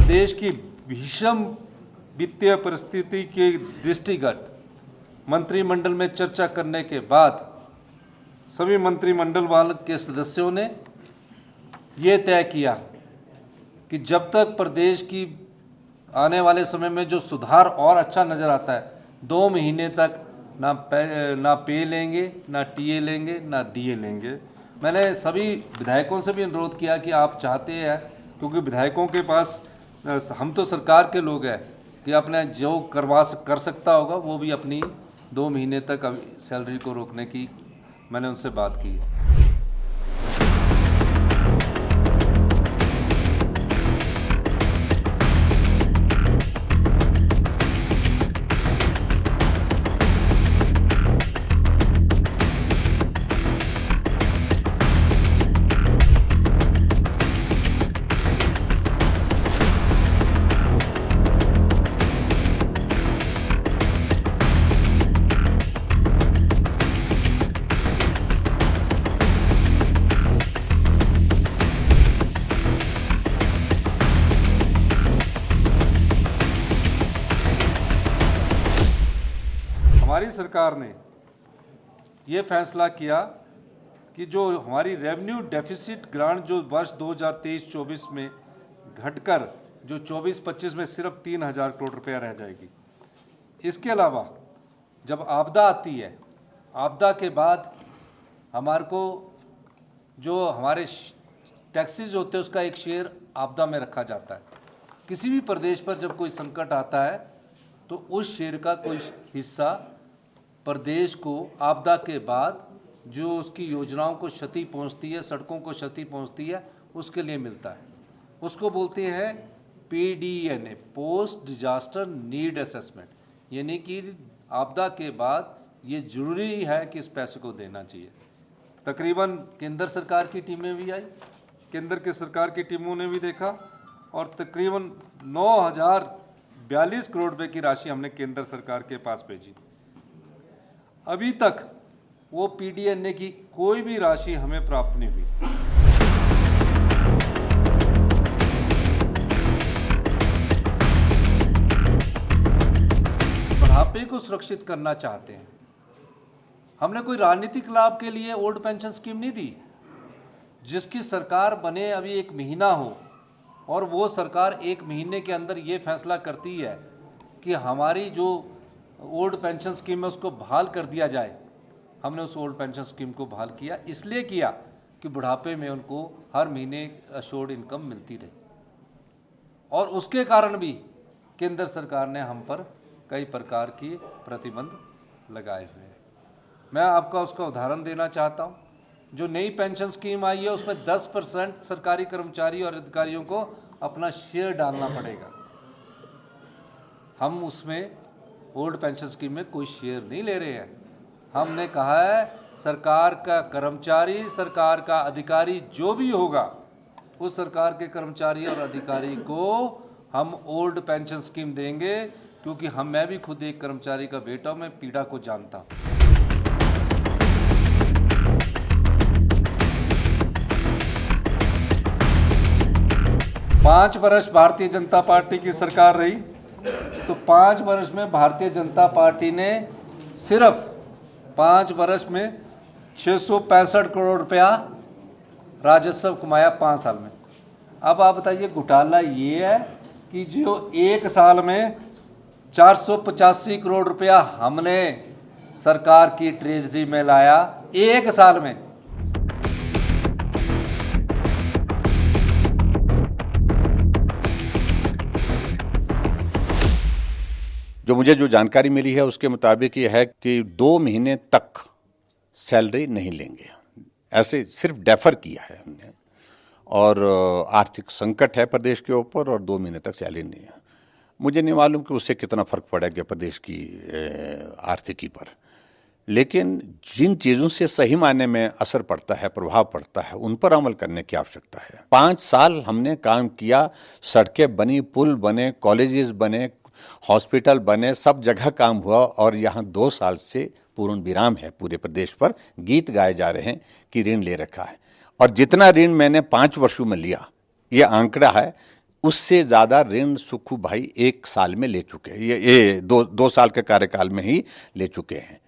देश की भीषण वित्तीय परिस्थिति के दृष्टिगत मंत्रिमंडल में चर्चा करने के बाद सभी मंत्रिमंडल वाले के सदस्यों ने ये तय किया कि जब तक प्रदेश की आने वाले समय में जो सुधार और अच्छा नज़र आता है, 2 महीने तक ना पे लेंगे, ना टीए लेंगे, ना डीए लेंगे। मैंने सभी विधायकों से भी अनुरोध किया कि आप चाहते हैं, क्योंकि विधायकों के पास, हम तो सरकार के लोग हैं, कि अपने जो कर सकता होगा वो भी अपनी 2 महीने तक सैलरी को रोकने की मैंने उनसे बात की। हमारी सरकार ने ये फैसला किया कि जो हमारी रेवेन्यू डेफिसिट ग्रांट जो वर्ष 2023-24 में घटकर जो 24-25 में सिर्फ 3,000 करोड़ रुपया रह जाएगी। इसके अलावा जब आपदा आती है, आपदा के बाद हमारे को जो हमारे टैक्सेस होते हैं उसका एक शेयर आपदा में रखा जाता है। किसी भी प्रदेश पर जब कोई संकट आता है तो उस शेयर का कोई हिस्सा प्रदेश को आपदा के बाद जो उसकी योजनाओं को क्षति पहुंचती है, सड़कों को क्षति पहुंचती है, उसके लिए मिलता है। उसको बोलते हैं PDNA, post disaster need assessment, यानी कि आपदा के बाद ये ज़रूरी है कि इस पैसे को देना चाहिए। तकरीबन केंद्र सरकार की टीमें भी आई, केंद्र के सरकार की टीमों ने भी देखा और तकरीबन 9,042 करोड़ रुपये की राशि हमने केंद्र सरकार के पास भेजी। अभी तक वो PDNA की कोई भी राशि हमें प्राप्त नहीं हुई। बुढ़ापे को सुरक्षित करना चाहते हैं। हमने कोई राजनीतिक लाभ के लिए ओल्ड पेंशन स्कीम नहीं दी। जिसकी सरकार बने अभी 1 महीना हो और वो सरकार 1 महीने के अंदर ये फैसला करती है कि हमारी जो ओल्ड पेंशन स्कीम है उसको बहाल कर दिया जाए। हमने उस ओल्ड पेंशन स्कीम को बहाल किया, इसलिए किया कि बुढ़ापे में उनको हर महीने अश्योर्ड इनकम मिलती रहे। और उसके कारण भी केंद्र सरकार ने हम पर कई प्रकार की प्रतिबंध लगाए हुए हैं। मैं आपका उसका उदाहरण देना चाहता हूँ। जो नई पेंशन स्कीम आई है उसमें 10% सरकारी कर्मचारी और अधिकारियों को अपना शेयर डालना पड़ेगा। हम उसमें ओल्ड पेंशन स्कीम में कोई शेयर नहीं ले रहे हैं। हमने कहा है सरकार का कर्मचारी, सरकार का अधिकारी जो भी होगा, उस सरकार के कर्मचारी और अधिकारी को हम ओल्ड पेंशन स्कीम देंगे, क्योंकि मैं भी खुद एक कर्मचारी का बेटा हूं, मैं पीड़ा को जानता हूं। पाँच वर्ष भारतीय जनता पार्टी की सरकार रही, तो 5 वर्ष में भारतीय जनता पार्टी ने सिर्फ 5 वर्ष में 665 करोड़ रुपया राजस्व कमाया 5 साल में। अब आप बताइए, घोटाला ये है कि जो 1 साल में 485 करोड़ रुपया हमने सरकार की ट्रेजरी में लाया 1 साल में। मुझे जो जानकारी मिली है उसके मुताबिक ये है कि 2 महीने तक सैलरी नहीं लेंगे, ऐसे सिर्फ डेफर किया है हमने। और आर्थिक संकट है प्रदेश के ऊपर और 2 महीने तक सैलरी नहीं है। मुझे नहीं मालूम कि उससे कितना फर्क पड़ेगा प्रदेश की आर्थिकी पर, लेकिन जिन चीज़ों से सही मायने में असर पड़ता है, प्रभाव पड़ता है, उन पर अमल करने की आवश्यकता है। 5 साल हमने काम किया, सड़कें बनी, पुल बने, कॉलेजेस बने, हॉस्पिटल बने, सब जगह काम हुआ और यहाँ 2 साल से पूर्ण विराम है। पूरे प्रदेश पर गीत गाए जा रहे हैं कि ऋण ले रखा है। और जितना ऋण मैंने 5 वर्षों में लिया, ये आंकड़ा है उससे ज्यादा ऋण सुखू भाई 1 साल में ले चुके हैं, ये दो साल के कार्यकाल में ही ले चुके हैं।